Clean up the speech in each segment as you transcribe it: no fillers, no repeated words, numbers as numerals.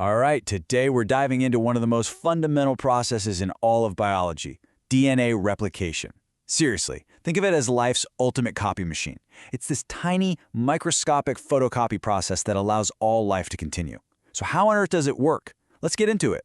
All right, today we're diving into one of the most fundamental processes in all of biology, DNA replication. Seriously, think of it as life's ultimate copy machine. It's this tiny, microscopic photocopy process that allows all life to continue. So how on earth does it work? Let's get into it.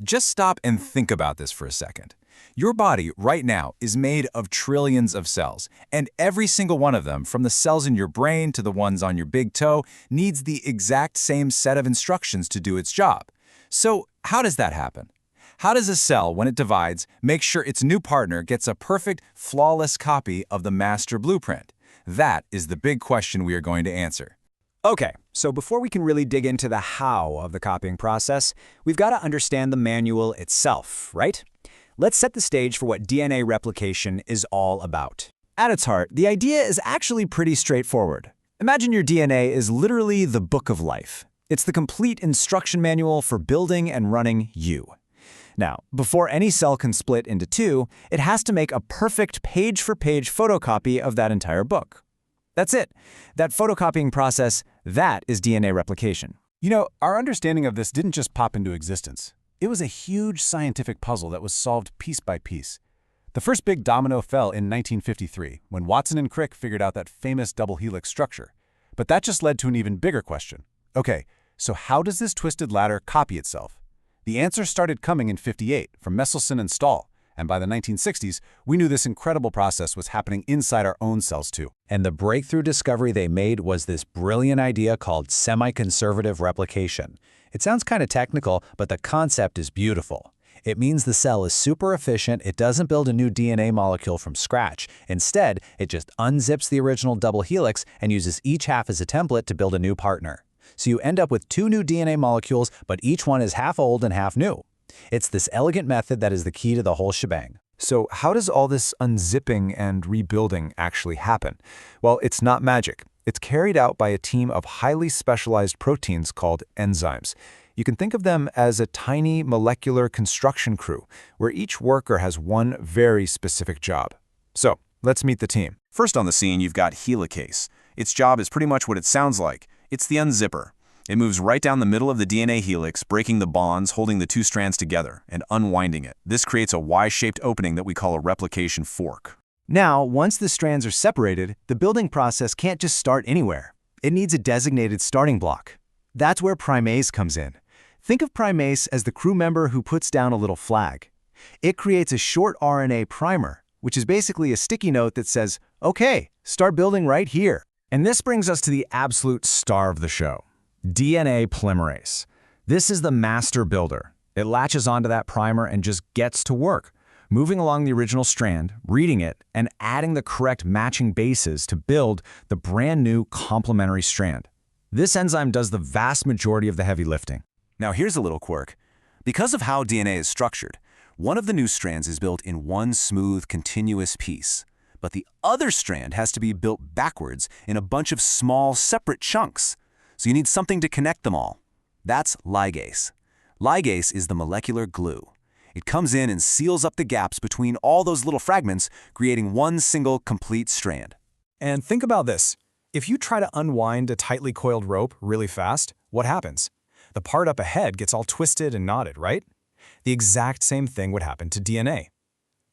Just stop and think about this for a second. Your body right now is made of trillions of cells, and every single one of them, from the cells in your brain to the ones on your big toe, needs the exact same set of instructions to do its job. So how does that happen? How does a cell, when it divides, make sure its new partner gets a perfect, flawless copy of the master blueprint? That is the big question we are going to answer. Okay, so before we can really dig into the how of the copying process, we've got to understand the manual itself, right? Let's set the stage for what DNA replication is all about. At its heart, the idea is actually pretty straightforward. Imagine your DNA is literally the book of life. It's the complete instruction manual for building and running you. Now, before any cell can split into two, it has to make a perfect page-for-page photocopy of that entire book. That's it. That photocopying process, that is DNA replication. You know, our understanding of this didn't just pop into existence. It was a huge scientific puzzle that was solved piece by piece. The first big domino fell in 1953, when Watson and Crick figured out that famous double helix structure. But that just led to an even bigger question. Okay, so how does this twisted ladder copy itself? The answer started coming in '58 from Messelson and Stahl, and by the 1960s, we knew this incredible process was happening inside our own cells too. And the breakthrough discovery they made was this brilliant idea called semi-conservative replication. It sounds kind of technical, but the concept is beautiful. It means the cell is super efficient, it doesn't build a new DNA molecule from scratch. Instead, it just unzips the original double helix and uses each half as a template to build a new partner. So you end up with two new DNA molecules, but each one is half old and half new. It's this elegant method that is the key to the whole shebang. So how does all this unzipping and rebuilding actually happen? Well, it's not magic. It's carried out by a team of highly specialized proteins called enzymes. You can think of them as a tiny molecular construction crew, where each worker has one very specific job. So let's meet the team. First on the scene, you've got helicase. Its job is pretty much what it sounds like. It's the unzipper. It moves right down the middle of the DNA helix, breaking the bonds holding the two strands together and unwinding it. This creates a Y-shaped opening that we call a replication fork. Now, once the strands are separated, the building process can't just start anywhere. It needs a designated starting block. That's where primase comes in. Think of primase as the crew member who puts down a little flag. It creates a short RNA primer, which is basically a sticky note that says, okay, start building right here. And this brings us to the absolute star of the show, DNA polymerase. This is the master builder. It latches onto that primer and just gets to work, moving along the original strand, reading it, and adding the correct matching bases to build the brand new complementary strand. This enzyme does the vast majority of the heavy lifting. Now here's a little quirk. Because of how DNA is structured, one of the new strands is built in one smooth, continuous piece. But the other strand has to be built backwards in a bunch of small, separate chunks. So you need something to connect them all. That's ligase. Ligase is the molecular glue. It comes in and seals up the gaps between all those little fragments, creating one single complete strand. And think about this. If you try to unwind a tightly coiled rope really fast, what happens? The part up ahead gets all twisted and knotted, right? The exact same thing would happen to DNA.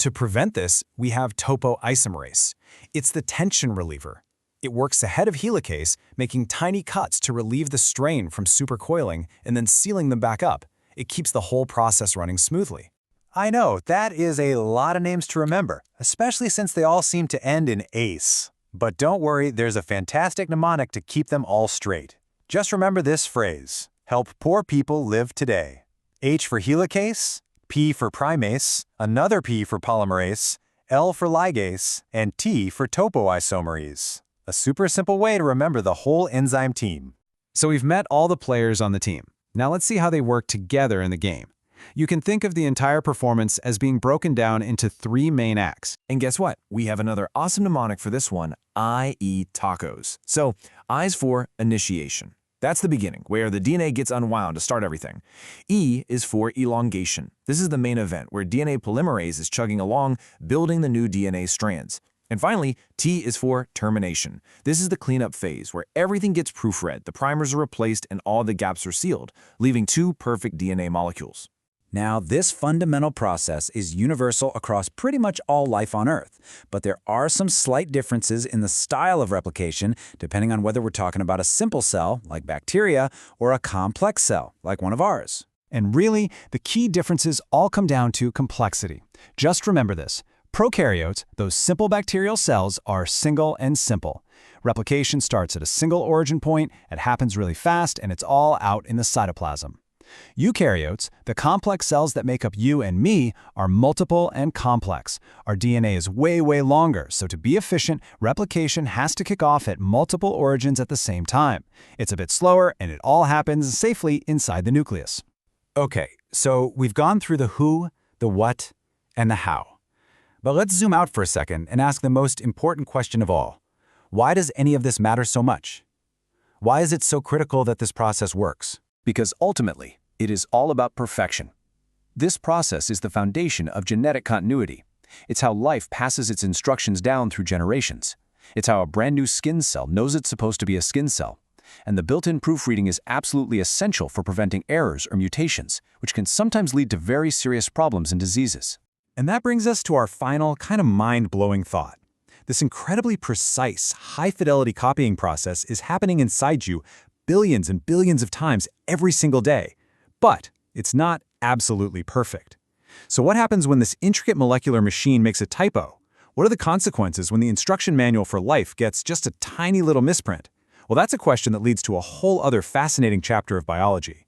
To prevent this, we have topoisomerase. It's the tension reliever. It works ahead of helicase, making tiny cuts to relieve the strain from supercoiling and then sealing them back up. It keeps the whole process running smoothly. I know, that is a lot of names to remember, especially since they all seem to end in ace. But don't worry, there's a fantastic mnemonic to keep them all straight. Just remember this phrase: help poor people live today. H for helicase, P for primase, another P for polymerase, L for ligase, and T for topoisomerase. A super simple way to remember the whole enzyme team. So we've met all the players on the team. Now let's see how they work together in the game. You can think of the entire performance as being broken down into three main acts. And guess what? We have another awesome mnemonic for this one, I eat tacos. So, I's for initiation. That's the beginning, where the DNA gets unwound to start everything. E is for elongation. This is the main event, where DNA polymerase is chugging along, building the new DNA strands. And finally, T is for termination. This is the cleanup phase where everything gets proofread, the primers are replaced, and all the gaps are sealed, leaving 2 perfect DNA molecules. Now, this fundamental process is universal across pretty much all life on Earth, but there are some slight differences in the style of replication depending on whether we're talking about a simple cell, like bacteria, or a complex cell, like one of ours. And really, the key differences all come down to complexity. Just remember this. Prokaryotes, those simple bacterial cells, are single and simple. Replication starts at a single origin point, it happens really fast, and it's all out in the cytoplasm. Eukaryotes, the complex cells that make up you and me, are multiple and complex. Our DNA is way, way longer, so to be efficient, replication has to kick off at multiple origins at the same time. It's a bit slower, and it all happens safely inside the nucleus. Okay, so we've gone through the who, the what, and the how. But let's zoom out for a second and ask the most important question of all. Why does any of this matter so much? Why is it so critical that this process works? Because ultimately, it is all about perfection. This process is the foundation of genetic continuity. It's how life passes its instructions down through generations. It's how a brand new skin cell knows it's supposed to be a skin cell. And the built-in proofreading is absolutely essential for preventing errors or mutations, which can sometimes lead to very serious problems and diseases. And that brings us to our final, kind of mind-blowing thought. This incredibly precise, high-fidelity copying process is happening inside you billions and billions of times every single day. But it's not absolutely perfect. So what happens when this intricate molecular machine makes a typo? What are the consequences when the instruction manual for life gets just a tiny little misprint? Well, that's a question that leads to a whole other fascinating chapter of biology.